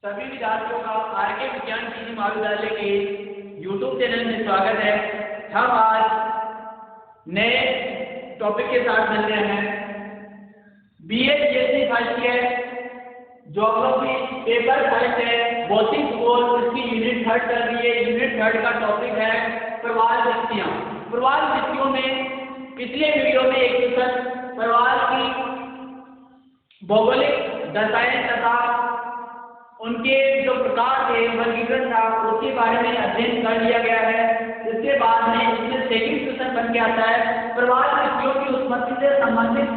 सभी विद्यार्थियों का आरके विज्ञान केंद्रीय महाविद्यालय के YouTube चैनल में स्वागत है। हम आज नए टॉपिक के साथ मिल रहे हैं। BA BSc first year geography paper first है, भौतिक भूगोल, इसकी यूनिट 3 चल रही है। यूनिट 3 का टॉपिक है प्रवाल वृत्तियां। प्रवाल वृत्तियों में पिछले वीडियो में एक क्वेश्चन प्रवाल की भौगोलिक दशाएं तथा उनके जो प्रकार थे वर्गीकरण था उसके बारे में अध्ययन कर लिया गया है। इसके बाद में इसमें सेकंड क्वेश्चन बन के आता है प्रवाल वृत्तियों की उत्पत्ति से संबंधित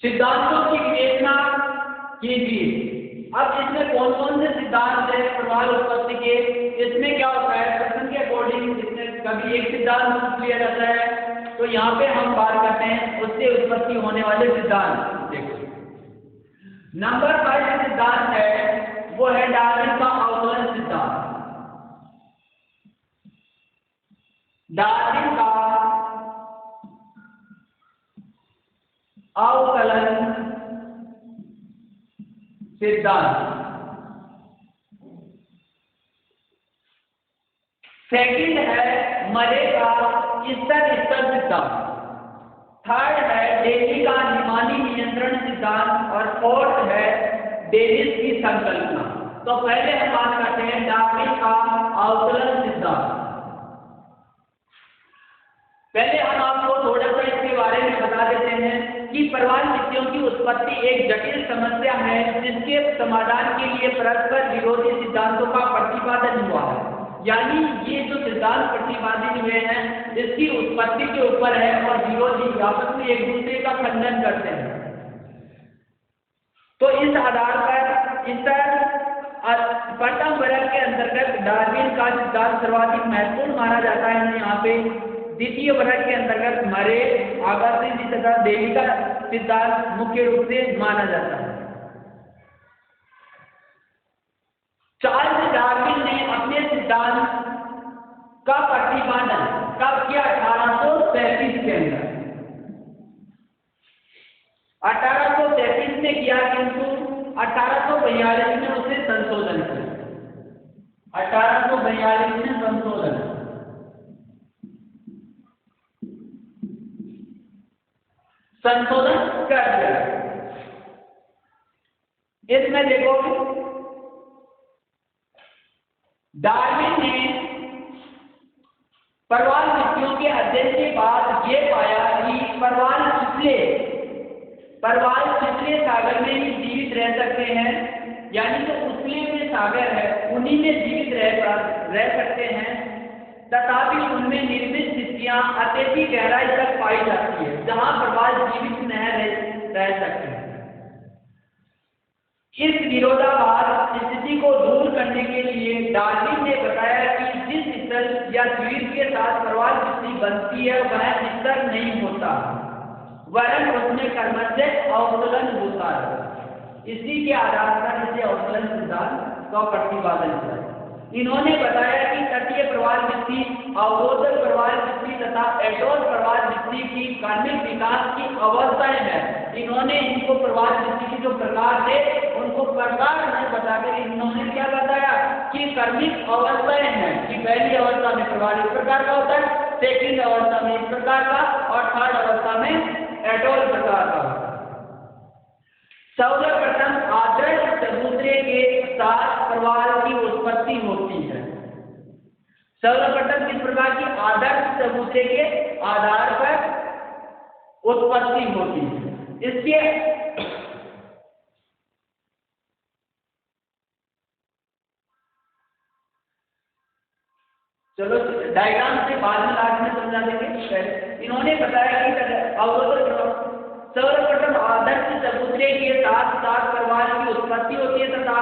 सिद्धांतों की विवेचना कीजिए। अब इसमें कौन कौन से सिद्धांत है प्रवाल उत्पत्ति के, इसमें क्या होता है प्रश्न के अकॉर्डिंग इसमें कभी एक सिद्धांत लिया जाता है, तो यहाँ पे हम बात करते हैं उससे उत्पत्ति होने वाले सिद्धांत। देखो नंबर 1 सिद्धांत है वो है डार्विन का अवकलन सिद्धांत। डार्विन का अवकलन सिद्धांत। सेकंड है मरे का स्तर सिद्धांत। थर्ड है डेली का निमानी नियंत्रण सिद्धांत और फोर्थ है डेविस की संकल्पना। तो पहले हम बात करते हैं डार्विन का अवकलन सिद्धांत। पहले हम आपको थोड़ा सा इसके बारे में बता देते हैं कि प्रवाल वृत्तियों की उत्पत्ति एक जटिल समस्या है जिसके समाधान के लिए परस्पर विरोधी सिद्धांतों का प्रतिपादन हुआ है। यानी ये जो सिद्धांत प्रतिपादित हुए हैं इसकी उत्पत्ति के ऊपर है और विरोधी आपस में एक दूसरे का खंडन करते हैं। तो इस आधार पर प्रथम वर्ग के अंतर्गत डार्विन का सिद्धांत सर्वाधिक महत्वपूर्ण माना जाता है। यहाँ पे द्वितीय वर्ग के अंतर्गत मरे, आगासिस तथा डेवी का सिद्धांत मुख्य रूप से माना जाता है। चार्ल्स डार्विन ने अपने सिद्धांत का प्रतिपादन कब किया? 1833 के अंदर 1833 में किया, किंतु 1842 में उसे संशोधन किया। 1842 में संशोधन कर दिया। इसमें देखो डार्विन ने प्रवाल वृत्तियों के अध्ययन के बाद ये पाया कि प्रवाल पिछले सागर में ही जीवित रह सकते हैं। यानी जो उछले हुए सागर है उन्हीं में जीवित रह सकते हैं, तथापि उनमें निर्मित स्थितियां अत्यधिक गहराई तक पाई जाती है जहां प्रवाल जीवित न रह सकते हैं। इस विरोधाभास स्थिति को दूर करने के लिए डार्विन ने बताया कि जिस स्थल या द्वीप के साथ प्रवाल वृत्ति बनती है वह स्तर नहीं होता, वरन उसमें क्रमशः अवकलन होता है। इसी के आधार पर इसे अवकलन सिद्धांत का प्रतिपादन किया। इन्होंने बताया कि तटीय प्रवाल वृत्ति, अवरोधक प्रवाल वृत्ति तथा एटोल प्रवाल वृत्ति की क्रमिक विकास की अवस्थाएं हैं। इन्होंने इनको प्रवाल वृत्ति के जो प्रकार थे उनको प्रकार नहीं बताकर इन्होंने क्या बताया कि क्रमिक अवस्थाएं हैं कि पहली अवस्था में प्रवाल इस प्रकार का होता है, सेकंड अवस्था में इस प्रकार का और थर्ड अवस्था में एटोल प्रकार का होता है। सर्वप्रथम आदर्श चबूतरे के साथ प्रवाल की उत्पत्ति होती है। सर्वप्रथम किस प्रकार की? आदर्श चबूतरे के आधार पर उत्पत्ति होती है। इसके चलो डायग्राम से बाद में लास्ट में समझा देंगे। इन्होंने बताया कि अवरोधक सर्वप्रथम आदर्श चबूतरे के साथ साथ प्रवाल की उत्पत्ति होती है तथा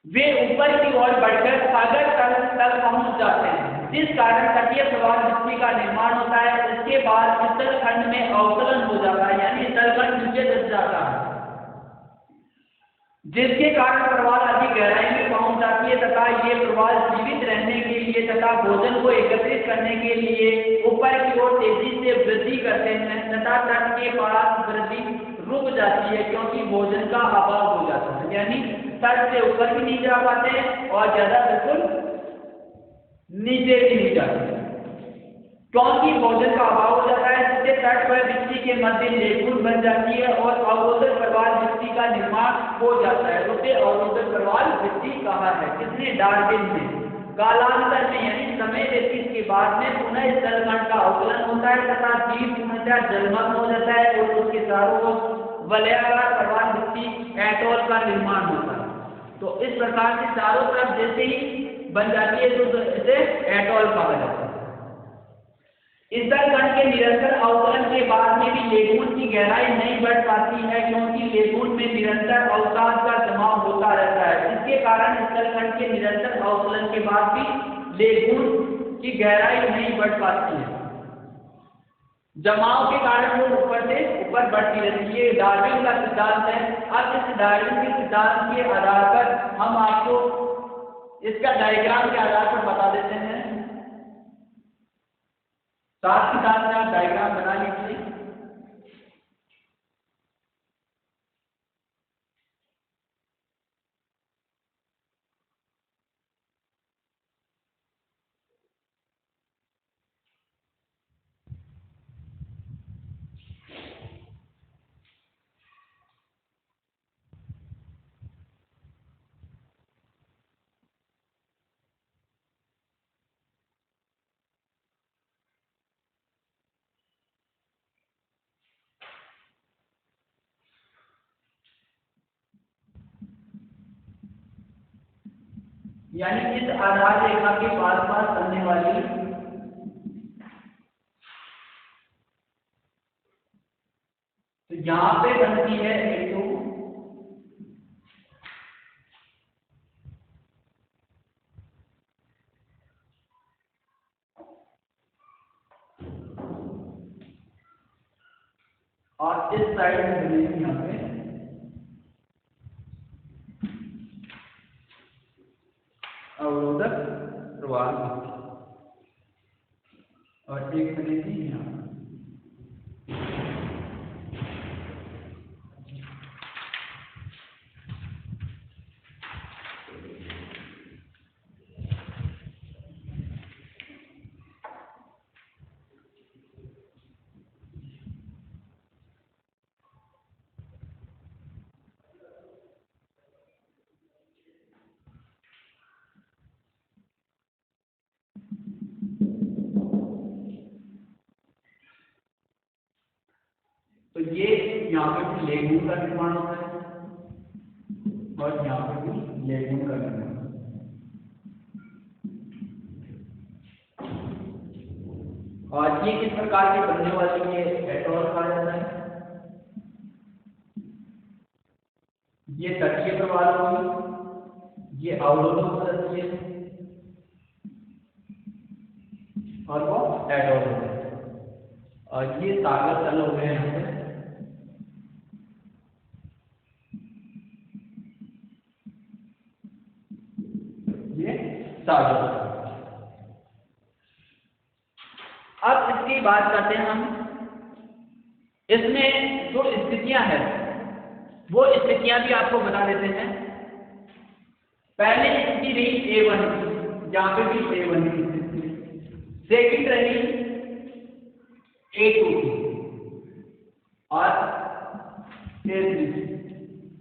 वे ऊपर की ओर बढ़कर सागर तल तक पहुंच जाते हैं, जिस कारण तटीय प्रवाल वृत्ति का निर्माण होता है। इसके बाद स्थलखंड में अवकलन हो जाता है, यानी स्थलखंड नीचे दब जाता है, जिसके कारण प्रवाल अधिक गहराई में पहुंच जाती है तथा ये प्रवाल जीवित रहने के लिए तथा भोजन को एकत्रित करने के लिए ऊपर की ओर तेजी से वृद्धि करते हैं तथा तट के पास रुक जाती है क्योंकि भोजन का अभाव हो जाता है, यानी तट से ऊपर भी नहीं जा पाते और ज्यादा बिल्कुल नीचे भी नहीं जाते क्योंकि भोजन का अभाव हो जाता है, जिससे तट पर मिट्टी के मध्य लेखुन बन जाती है और अवरोधक प्रवाल मिट्टी का निर्माण हो जाता है। उसे अवरोधक प्रवाल मिट्टी कहा है। किसने? डार्विन ने। कालांतर में यानी समय व्यतीत के बाद में पुनः स्थलखंड का अवकलन होता है तथा जीव पूर्णतः जलमग्न हो जाता है और उसके चारों ओर वलयाकार प्रवाल मिट्टी एटोल का निर्माण होता है। तो इस प्रकार से चारों तरफ जैसे ही बन जाती है तो इसे एटोल कहा जाता है। स्थलखंड के निरंतर अवकलन के बाद में भी लेगून की गहराई नहीं बढ़ पाती है क्योंकि लेगून में निरंतर अवसाद का जमाव होता रहता है। इसके कारण स्थलखंड के निरंतर अवकलन के बाद भी लेगून की गहराई नहीं बढ़ पाती है। जमाव के कारण वो ऊपर से ऊपर बढ़ती रहती है। डार्विन का सिद्धांत है। अब इस डार्विन के सिद्धांत के आधार पर हम आपको इसका डायग्राम के आधार पर बता देते हैं। साथ ही साथ में आप डायग्राम बना लीजिए। यानी इस आधार रेखा के पास पास बनने वाली तो यहां पे बनती है A2 और इस साइड में बनेगी यहाँ पे अवरोधक प्रवाल और एक बनेगी यहाँ। तो ये यहाँ पे भी लेगून का निर्माण होता है और यहाँ पे भी लेगून का निर्माण। और ये किस प्रकार के बनने वाली है एटोल कहा जाता है। ये तटीय प्रवाल होगी, ये अवरोधक हो जाती है और वो एटोल होता है। और ये सागर तल हो गए यहाँ पे। अब इसकी बात करते हैं हम। इसमें जो स्थितियां हैं वो स्थितियां भी आपको बता देते हैं। पहली स्थिति रही A1, जहां पे भी A1 की स्थिति। सेकंड रही A2 और A3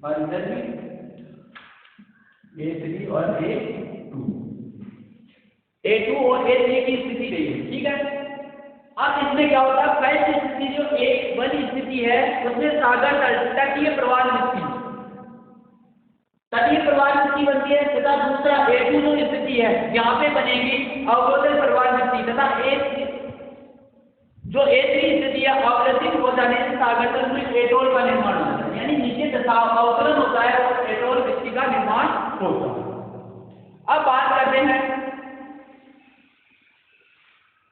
और इधर भी A3 और A2 और A3 की स्थिति रही है। ठीक है। अब इसमें क्या होता है? पहली स्थिति जो A1 स्थिति है उसमें सागर तटीय प्रवाल मिट्टी बनती है तथा दूसरा A2 जो स्थिति है यहाँ पे बनेगी अवरोधक प्रवाल मिट्टी तथा जो A3 स्थिति है अवरोधित हो जाने से सागर तल में एटोल का निर्माण होता है, यानी नीचे तथा अवकलन होता है और एटोल मिट्टी का निर्माण होता है। अब बात करते हैं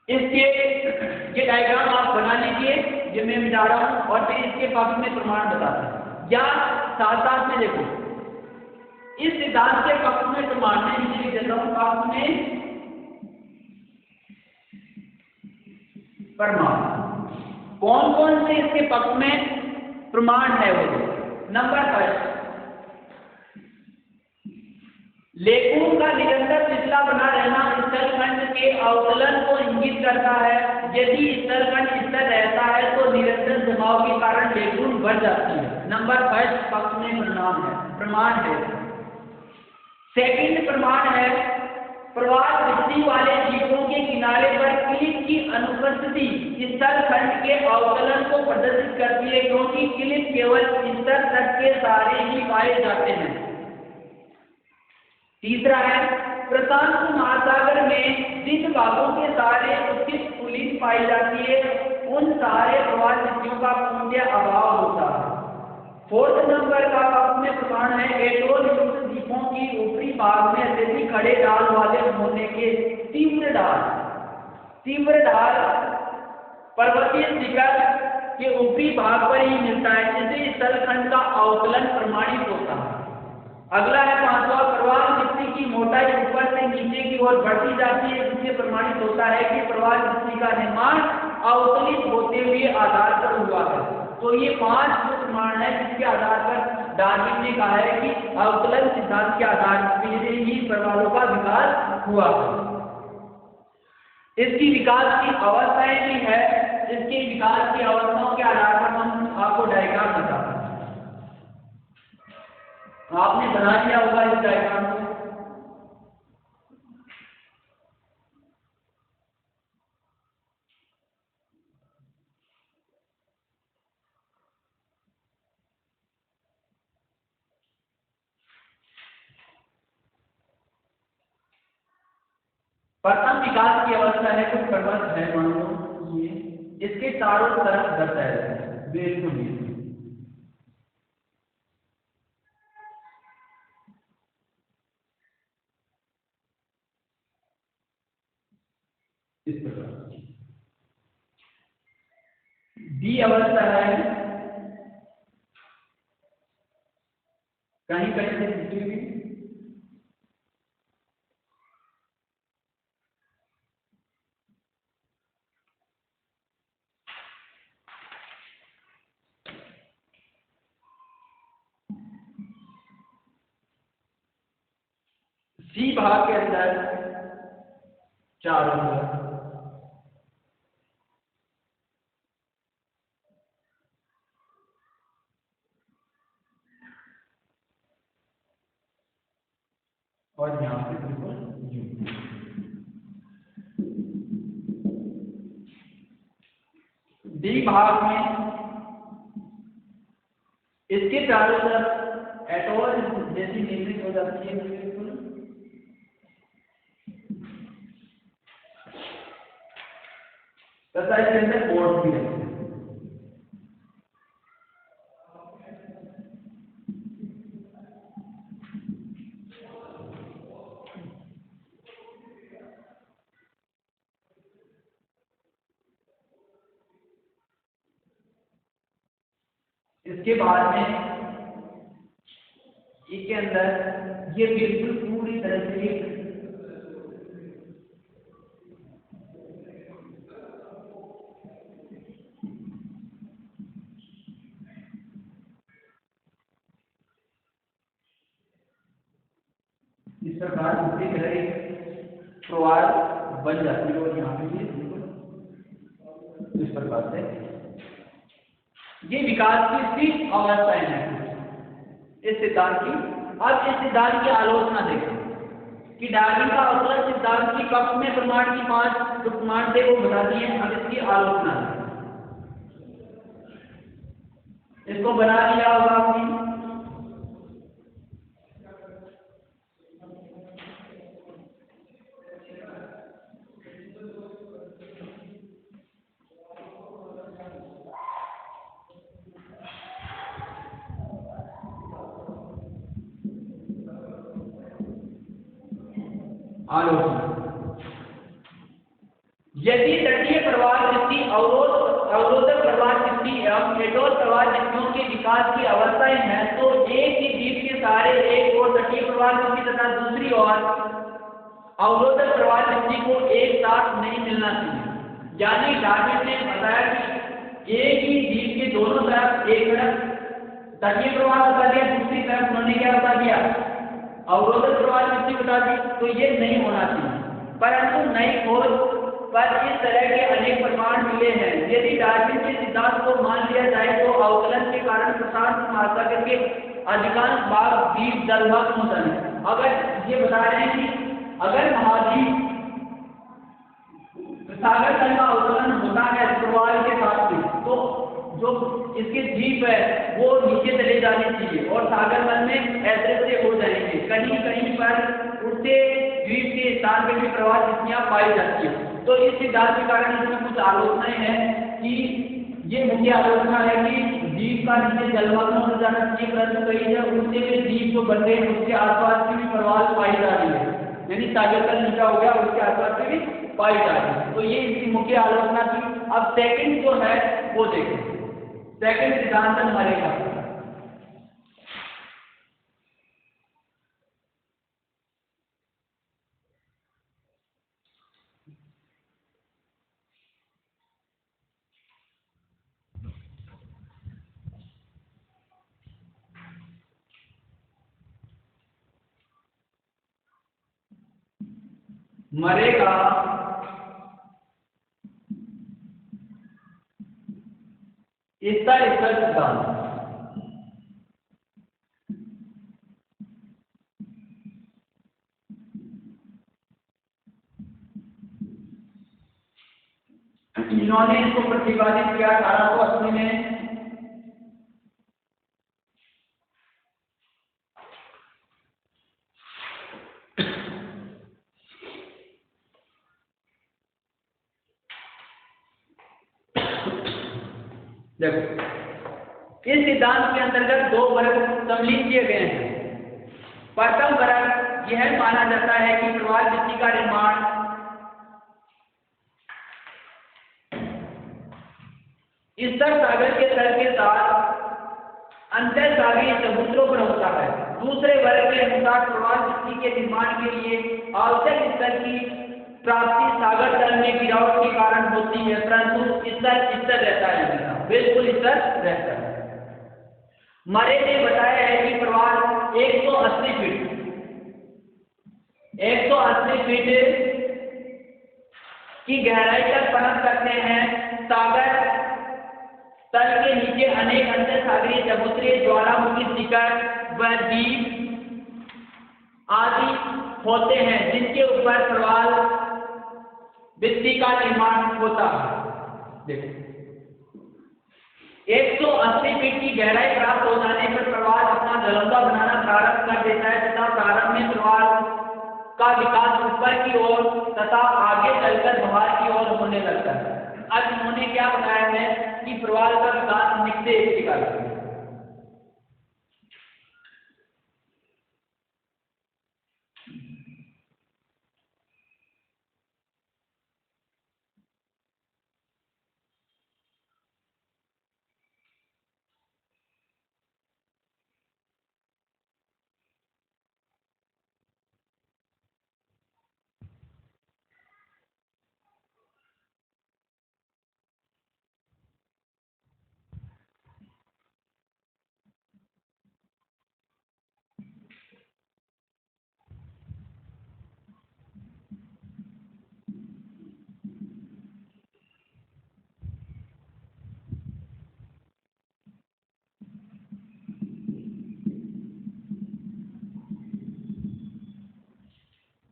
इसके, ये डायग्राम आप बना लीजिए, ये मैं मिटा रहा हूं और फिर इसके पक्ष में प्रमाण बताते हैं। या साथ साथ में देखो इस सिद्धांत के पक्ष में प्रमाण में नीचे लिख देता हूं, पक्ष में प्रमाण। कौन कौन से इसके पक्ष में प्रमाण है वो। नंबर 10, लेखून का निरंतर पिछला बना रहना स्थलखंड के अवतलन को इंगित करता है। यदि स्थलखंड स्थिर रहता है तो निरंतर जमाव के कारण लेखून बढ़ जाती है। नंबर 5 पक्ष में प्रमाण है। सेकंड प्रमाण है, प्रवाह दृष्टि वाले द्वीपों के किनारे पर क्लिप की अनुपस्थिति स्थलखंड के अवतलन को प्रदर्शित करती है, क्योंकि क्लिप केवल स्तर तक के सहारे ही पाए जाते हैं। तीसरा है, प्रशांत महासागर में जिन भागों के सहारे उचित पुलिस पाई जाती है उन सारे प्रवाह दृष्टियों का पूर्णतः अभाव होता है। फोर्थ नंबर का पक्ष में प्रमाण है, एटोल युक्त द्वीपों की ऊपरी भाग में अत्यधिक खड़े ढाल वाले होने के तीव्र ढाल पर्वतीय शिखर के ऊपरी भाग पर ही मिलता है, जिससे स्थलखंड का अवतलन प्रमाणित होता है। अगला है 5वां, प्रवाह दृष्टि की मोटाई ऊपर से नीचे की ओर बढ़ती जाती है, जिससे प्रमाणित होता है कि प्रवाह दृष्टि का निर्माण अवतलित होते हुए आधार पर हुआ है। तो ये 5 प्रमाण है जिसके आधार पर डार्विन ने कहा है कि अवतलन सिद्धांत के आधार पर ही प्रवालों का विकास हुआ है। इसकी विकास की अवस्थाएं भी है, इसके विकास की अवस्थाओं के आधार पर हम आपको डायग्राम बताते हैं। आपने बना लिया होगा इस डायग्राम को। प्रथम विकास की अवस्था है, कुछ पर्वत है मान लो ये, इसके चारों तरफ दर्शाया जाता है बिल्कुल इस प्रकार। बी अवस्था है, कहीं कहीं से टूटी हुई, सी भाग के अंदर चारों तरफ, और यहाँ पे बिल्कुल डी भाग में इसके चारों तरफ एटोल जैसी निर्मित हो जाती है बिल्कुल, तथा इसके अंदर बोर्ड भी है। इसके बाद में इसके अंदर ये बिल्कुल पूरी तरह से इस प्रकार पूरी तरह प्रवाल बन जाती है। और यहाँ पे भी बिल्कुल इस प्रकार से ये विकास की सिर्फ अवस्थाएं हैं इस सिद्धांत की। अब इस सिद्धांत की आलोचना देखें कि डार्विन का अवतरण सिद्धांत की कक्ष में प्रमाण की 5 जो प्रमाण थे वो बता दिए। अब इसकी आलोचना इसको बना लिया होगा आपने। यदि तटीय प्रवाह दृष्टि अवरोधक प्रवाह दृष्टि एवं एटोल प्रवाह दृष्टियों के विकास की अवस्थाएं हैं, तो एक ही द्वीप के सहारे एक और तटीय प्रवाह दृष्टि तथा दूसरी ओर अवरोधक प्रवाह दृष्टि को एक साथ नहीं मिलना चाहिए। यानी डार्विन ने बताया कि एक ही झील के दोनों तरफ, एक तरफ तटीय प्रवाह बता दिया, दूसरी तरफ उन्होंने क्या बता दिया, अवरोधक प्रवाह वृत्ति बता दी। तो ये नहीं होना चाहिए, परंतु नई खोज पर इस तरह के अनेक प्रमाण मिले हैं। यदि डार्विन के सिद्धांत को मान लिया जाए तो अवकलन के कारण प्रशांत महासागर के अधिकांश भाग द्वीप जलमग्न हो जाए। अगर ये बता रहे हैं कि अगर महाद्वीप सागर तल का अवकलन होता है प्रवाह के साथ में, तो जो इसके द्वीप है वो नीचे चले जाने चाहिए और सागर तल में ऐसे हो जाएंगे। कहीं कहीं पर उससे द्वीप के स्थान में भी प्रवाह स्थितियां पाई जाती है। तो इस सिद्धांत के कारण इसमें कुछ आलोचनाएं हैं कि ये मुख्य आलोचना है कि द्वीप का नीचे जलमग्न हो जाना चाहिए, परंतु कई जगह उससे भी द्वीप जो बन रहे हैं उसके आसपास की भी प्रवाह पाई जा रही है, यानी सागर तल नीचा हो गया उसके आसपास से भी पाई जा रही है। तो ये इसकी मुख्य आलोचना थी। अब सेकंड जो है वो देखें, सेकंड सिद्धांत हमारे का मरे का स्तर स्तर सिद्धांत। इन्होंने इसको प्रतिपादित किया 1880 में। देखो, इस सिद्धांत के अंतर्गत दो वर्ग सम्मिलित किए गए हैं। प्रथम वर्ग यह माना जाता है कि प्रवाह वृत्ति का निर्माण स्तर सागर के तल के साथ अंतर सागरीय समुद्रों पर होता है। दूसरे वर्ग के अनुसार प्रवाह वृत्ति के निर्माण के लिए आवश्यक स्तर की प्राप्ति सागर तल में गिरावट के कारण होती है, परंतु स्तर स्तर रहता है, बिल्कुल स्तर रहता है। मरे ने बताया है कि प्रवाह 180 फीट की गहराई तक पनप सकते हैं। सागर तल के नीचे अनेक अंतर सागरीय समुद्री ज्वालामुखी शिखर व द्वीप आदि होते हैं, जिनके ऊपर प्रवाह वृत्ति का निर्माण होता है। देखो, 180 फीट की गहराई प्राप्त हो जाने पर प्रवाह अपना जलौदा बनाना प्रारंभ कर देता है तथा प्रारंभ में प्रवाह का विकास ऊपर की ओर तथा आगे चलकर बाहर की ओर होने लगता है। अब इन्होंने क्या बताया है कि प्रवाह का विकास निचले दिखा है।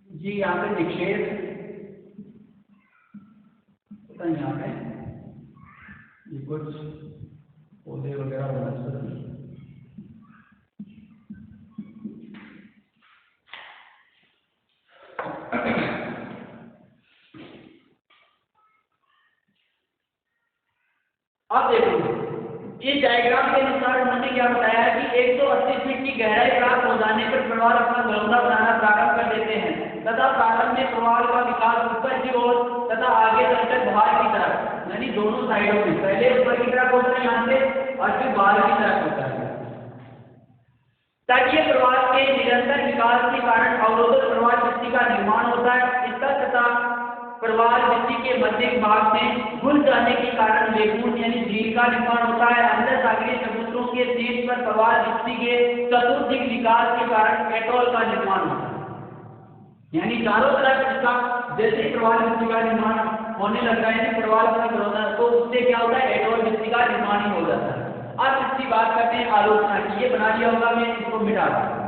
जी यहाँ पे निक्षेप तो यहाँ पे ये कुछ पौधे वगैरह वनस्पति। अब देखो, इस डायग्राम के अनुसार उन्होंने क्या बताया कि 180 फीट की गहराई प्राप्त हो जाने पर प्रवाह अपना जलौदा बनाना प्रारंभ कर देते हैं तथा प्रारंभ में प्रवाह का विकास ऊपर की ओर तथा आगे चलकर बाहर की तरफ, यानी दोनों साइडों में, पहले ऊपर की तरफ होता है यहाँ से और फिर बाहर की तरफ होता है। तटीय प्रवाह के निरंतर विकास के कारण अवरोधक प्रवाह वृत्ति का निर्माण होता है। इसका तथा प्रवाह वृत्ति के के मध्य भाग में घुल जाने के कारण लेगून यानी झील का निर्माण होता है। अंदर सागरीय समुद्रों के शीर्ष पर प्रवाल भित्ति के चतुर्दिक विकास के कारण एटोल का निर्माण होता है। यानी चारों तरफ इसका जैसे प्रवाल भित्ति का निर्माण होने लगता है, प्रवाल का विरोधन, तो उससे क्या होता है, एटोल भित्ति का निर्माण ही हो जाता है। अब इसकी बात करते हैं आलोचना की। ये बना लिया होगा, मैं इसको मिटा दूं।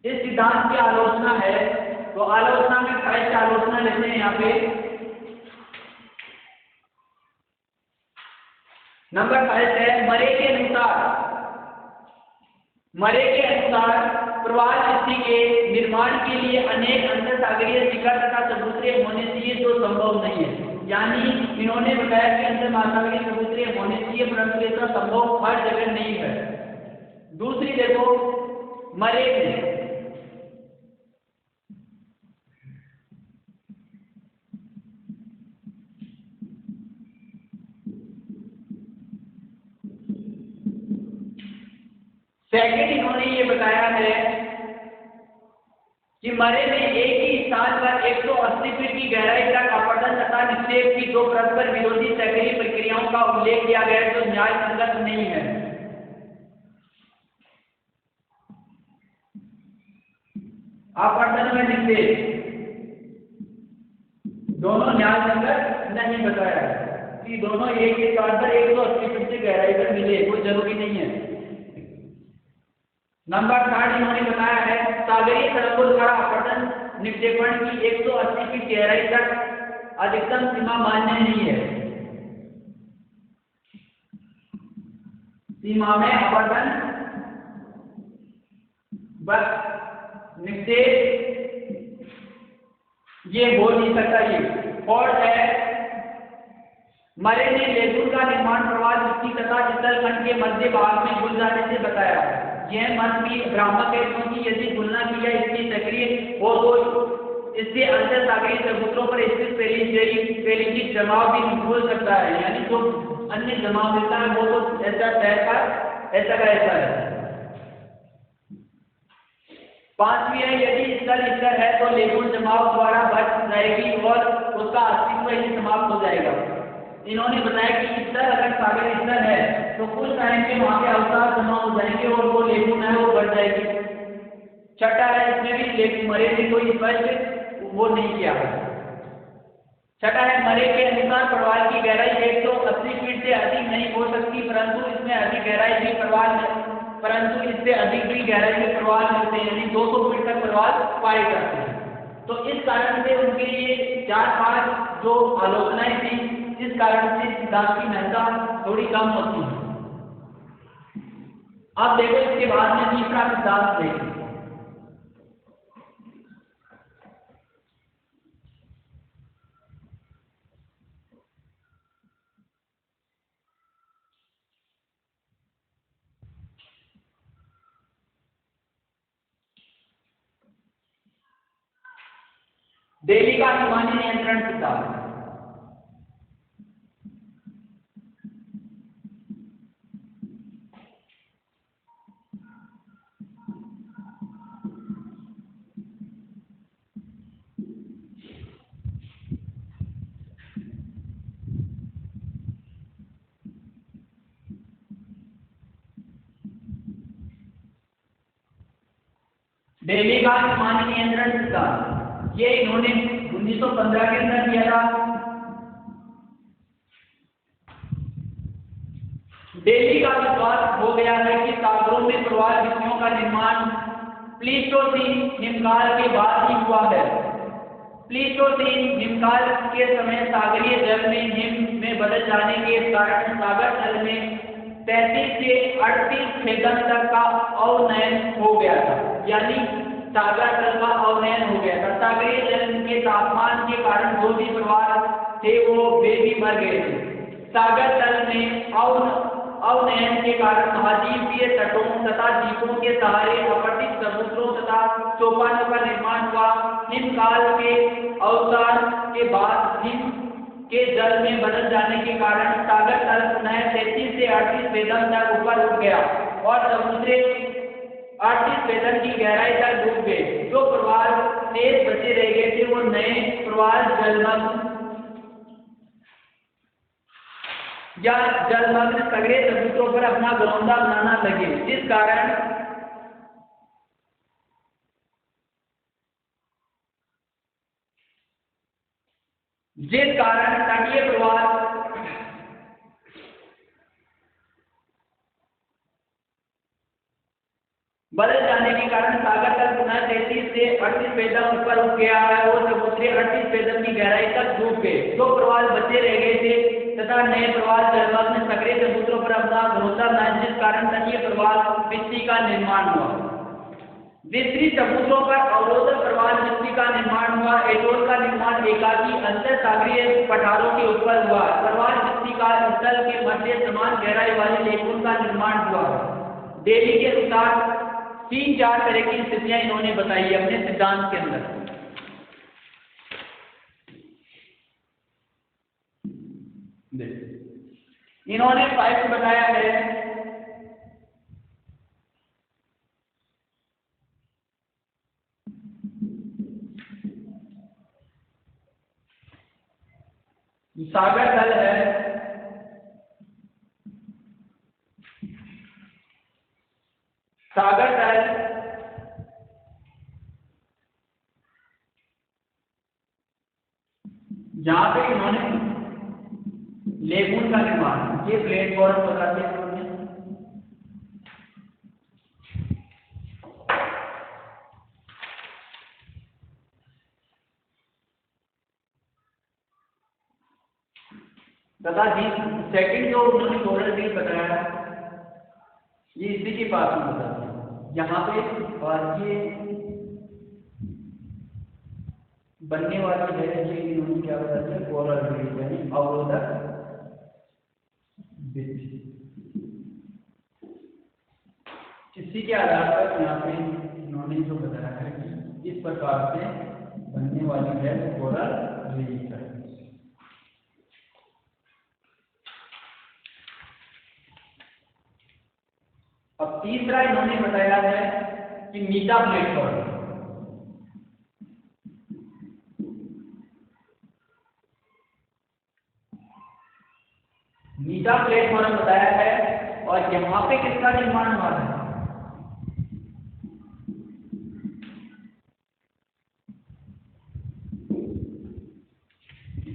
इस सिद्धांत की आलोचना है, तो आलोचना में पहले आलोचना लेते हैं यहाँ पे। नंबर 5 है मरे के अनुसार प्रवाल भित्ति के निर्माण के लिए अनेक अंतर सागरीय शिखर तथा चबूतरे होने चाहिए जो संभव नहीं है। यानी इन्होंने बताया कि अंतर महासागरीय चबूतरे होने चाहिए, परंतु ऐसा संभव हर जगह नहीं है। दूसरी देखो, मरे में सेकंड इन्होंने ये बताया है कि मरे में एक ही स्थान पर 180 फीट की गहराई तक अपरदन तथा निक्षेप की दो परस्पर विरोधी चक्रीय प्रक्रियाओं का उल्लेख किया गया है, जो न्याय संगत नहीं है। अपरदन में निक्षेप दोनों न्याय संगत नहीं बताया है कि दोनों एक ही स्थान पर 180 फीट की गहराई पर मिले, कोई जरूरी नहीं है। नंबर 3 इन्होंने बताया है सागरीय तरंगों द्वारा अपरदन निक्षेपण की 180 फीट गहराई तक अधिकतम सीमा मान्य नहीं है। सीमा में अपरदन बस निक्षेप ये हो नहीं सकता। ये और है मरे ने लेगून का निर्माण प्रवाल भित्ति तथा जलखंड के मध्य भाग में घुल जाने से बताया है। यह मत भी भ्रामक है, क्योंकि यदि तुलना की जाए इसकी सक्रिय हो तो इससे अंतर सागरीय चबूतरों पर स्थित पेलिजिक जमाव भी हो सकता है। यानी जो अन्य जमाव मिलता है वो तो ऐसा का ऐसा है। 5वीं है यदि स्तर है तो लेगून जमाव द्वारा बच जाएगी और उसका अस्तित्व ही समाप्त हो जाएगा। इन्होंने बताया कि स्तर अगर सागर स्तर है तो कुछ टाइम के वहां पे अवसाद जमा हो जाएंगे और वो लेगून है वो बढ़ जाएगी। छठा है, इसमें भी लेगून मरे ने कोई स्पष्ट वो नहीं किया है। छठा है मरे के अनुसार प्रवाल की गहराई 180 फीट से अधिक नहीं हो सकती, परंतु इसमें अधिक गहराई भी परंतु इससे अधिक भी गहराई में प्रवाल मिलते हैं, यानी 200 फीट तक प्रवाल पाए जाते हैं। तो इस कारण से उनके लिए 4-5 जो आलोचनाएं थी, इस कारण से सिद्धांत की महत्ता थोड़ी कम होती है। अब देखो इसके बाद में तीसरा सिद्धांत देखें। दिल्ली का हिमानी नियंत्रण सिद्धांत। दिल्ली का हिमानी नियंत्रण सिद्धांत ये इन्होंने 1915 के अंदर दिया था। दिल्ली का विश्वास हो गया है कि सागरों में प्रवाल भित्तियों का निर्माण प्लीस्टोसीन हिमकाल के बाद ही हुआ है। प्लीस्टोसीन हिमकाल के समय सागरीय जल में हिम में बदल जाने के कारण सागर जल में 33 से 38 छेदन तक का अवनयन हो गया था, यानी सागर जल का अवनयन हो गया था। सागरीय जल के तापमान के कारण जो भी प्रवाल थे वो वे भी मर गए थे। सागर जल में अवनयन के कारण महाद्वीपीय तटों तथा द्वीपों के सहारे अपरदिक समुद्रों तथा चौपानों का निर्माण हुआ। हिमकाल के अवसान के बाद हिम के जल में बदल जाने के कारण सागर तल पुनः 33 से 38 वेदन तक ऊपर उठ गया और समुद्र 38 वेदन की गहराई तक डूब गए। जो प्रवाल शेष बचे रह गए थे वो नए प्रवाल जलमग्न सगरे चबूतरों पर अपना घरौंदा बनाना लगे, जिस कारण तटीय प्रवाल बदल जाने के कारण सागर तल पुनः 33 से 38 वेदन ऊपर उठ गया है और समुद्री 38 वेदन की गहराई तक डूब गए। दो प्रवाल बचे रह गए थे तथा नए प्रवाल जलमग्न सक्रिय समुद्रों पर अपना भरोसा बनाए, जिस कारण तटीय प्रवाल भित्ति का निर्माण हुआ। विस्तृत समुद्रों पर अवरोधक प्रवाल भित्ति का निर्माण हुआ। एटोल का निर्माण एकाकी अंतर सागरीय पठारों के ऊपर हुआ। प्रवाल भित्ति का स्थल के मध्य समान गहराई वाले लेगून का निर्माण हुआ। डेली के अनुसार 3-4 तरह की स्थितियां इन्होंने बताई है अपने सिद्धांत के अंदर। इन्होंने फाइव बताया है सागर तल है, सागर तल जहां पे इन्होंने लेगून का निर्माण, ये प्लेटफॉर्म बताते हैं तथा जी सेकंड जो उन्होंने कोरल रीफ बताया ये इसी के पास में बताते हैं यहाँ पे, और ये बनने वाली है ये इन्होंने क्या बताते हैं कोरल रीफ यानी अवरोधक भित्ति। इसी के आधार पर यहाँ पे इन्होंने जो बताया है कि इस प्रकार से बनने वाली है कोरल रीफ है। अब तीसरा इन्होंने बताया है कि मीटा प्लेटफॉर्म, मीटा प्लेटफॉर्म बताया है और यहां पे किसका निर्माण हुआ है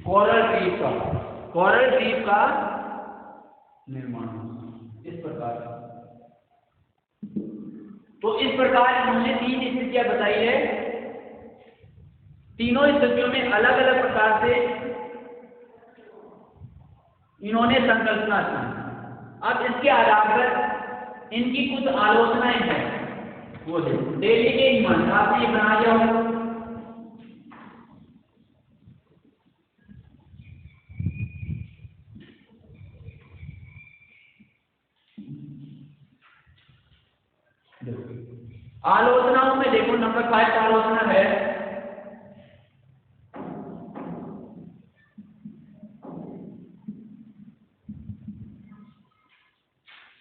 कोरल रीफ का, कोरल रीफ का निर्माण इस प्रकार। तो इस प्रकार इन्होंने 3 स्थितियां बताई है। तीनों स्थितियों में अलग अलग प्रकार से इन्होंने संकल्पना की। अब इसके आधार पर इनकी कुछ आलोचनाएं हैं वो देखो। डेली के नियम आपने ये बना लिया होगा, आलोचनाओं में देखो नंबर 5 आलोचना है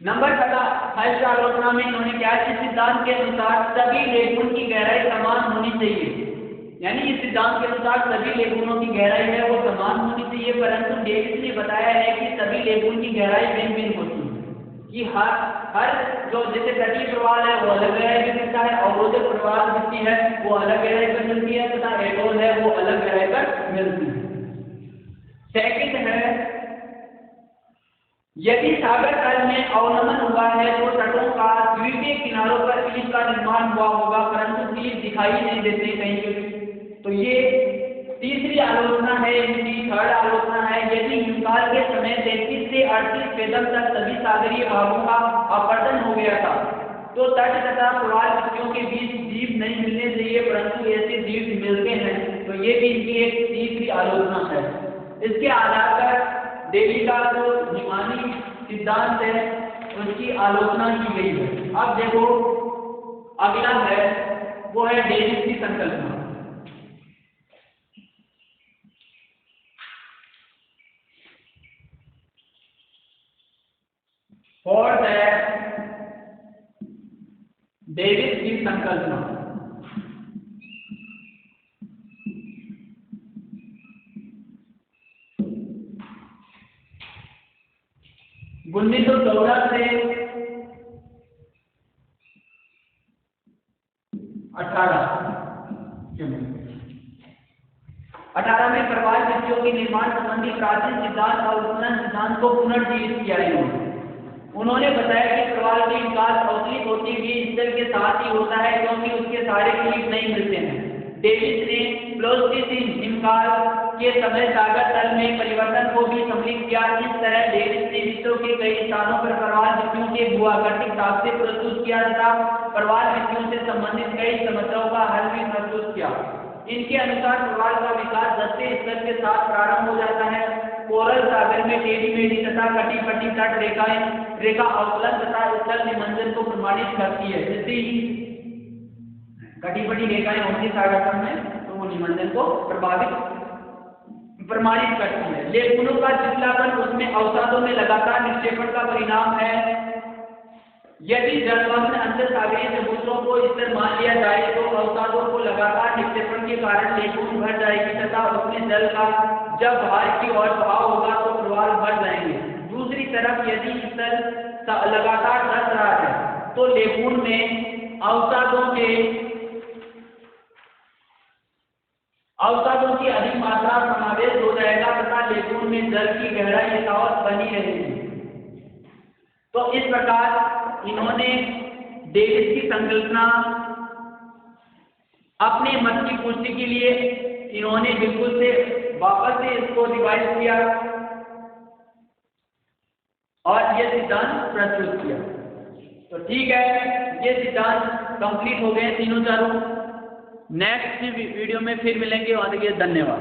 नंबर 5 आलोचना में इन्होंने क्या कि सिद्धांत के अनुसार सभी लेगून की गहराई समान होनी चाहिए। यानी इस सिद्धांत के अनुसार सभी लेगूनों की गहराई है वो समान होनी चाहिए, परंतु डेविस ने बताया है कि सभी लेगून की गहराई भिन्न भिन्न होती है, कि हर जो जैसे तटीय प्रवाल है वो अलग गहराई पर मिलता है, अवरोधक प्रवाल मिलती है वो अलग गहराई पर मिलती है तथा एटोल है वो अलग गहराई पर मिलती है। सेकंड है यदि सागर तल में अवनमन हुआ है तो तटों का द्वीपीय किनारों पर क्लीफ का निर्माण हुआ होगा, परंतु क्लीफ दिखाई नहीं देते कहीं पे। तो ये तीसरी आलोचना है इनकी। थर्ड आलोचना है यदि हिमकाल के समय 33 से 38 वेदन तक सभी सागरीय भागों का अपवर्तन हो गया था तो तट तथा प्रवाल भित्तियों के बीच द्वीप नहीं मिलने चाहिए, परंतु ऐसे द्वीप मिलते हैं। तो ये भी इनकी एक तीसरी आलोचना है। इसके आधार पर डेली का जो निमानी सिद्धांत है उसकी आलोचना की गई है। अब देखो अगला है वो है डेविस की संकल्पना। फॉर दैट डेविस की संकल्पना। उन्नीस सौ 14 से 18 में प्रवाल भित्तियों के निर्माण संबंधी प्राचीन सिद्धांत और उत्खनन सिद्धांत को पुनर्जीवित किया उन्होंने बताया कि प्रवाल की विकास अवतलित होती हुई स्थल के साथ ही होता है क्योंकि उसके सारे क्लीट नहीं मिलते हैं। डेविस ने प्लोस्टिसिन हिमकाल के समय सागर तल में परिवर्तन को भी सम्मिलित किया। इस तरह डेविस ने विश्व के कई स्थानों पर प्रवाल भित्तियों के भूआकृतिक साक्ष्य प्रस्तुत किया तथा प्रवाल भित्तियों से संबंधित कई समस्याओं का हल भी प्रस्तुत किया। इनके अनुसार प्रवाल का विकास दसवें स्तर के साथ प्रारंभ हो जाता है। कोरल सागर में टेढ़ी मेढ़ी तथा कटी पटी तट रेखा अवकलन तथा स्थल निमंजन को प्रमाणित करती है। जैसे कटी पटी रेखाएं होती सागर तल में तो वो निमंजन को प्रमाणित करती है। लेखनों का चित्लापन उसमें अवसादों में लगातार निक्षेपण का परिणाम है। यदि जलमग्न अंतर सागरीय समुद्रों को इस तरह मान लिया जाए तो अवसादों को लगातार निक्षेपण के कारण लेखून भर जाएगी तथा उसमें जल का जब बाहर की ओर बहाव होगा तो प्रवाल भर जाएंगे। दूसरी तरफ यदि स्थल लगातार धस रहा है तो लेखून में अवसादों की अधिक मात्रा समावेश हो जाएगा तथा लेखून में जल की गहराई यथावत बनी रहेगी। तो इस प्रकार इन्होंने डेविस की संकल्पना अपने मत की पुष्टि के लिए इन्होंने बिल्कुल से वापस से इसको रिवाइज किया और ये सिद्धांत प्रस्तुत किया। तो ठीक है, ये सिद्धांत कंप्लीट हो गए तीनों चारों। नेक्स्ट वीडियो में फिर मिलेंगे। वहां तक के लिए धन्यवाद।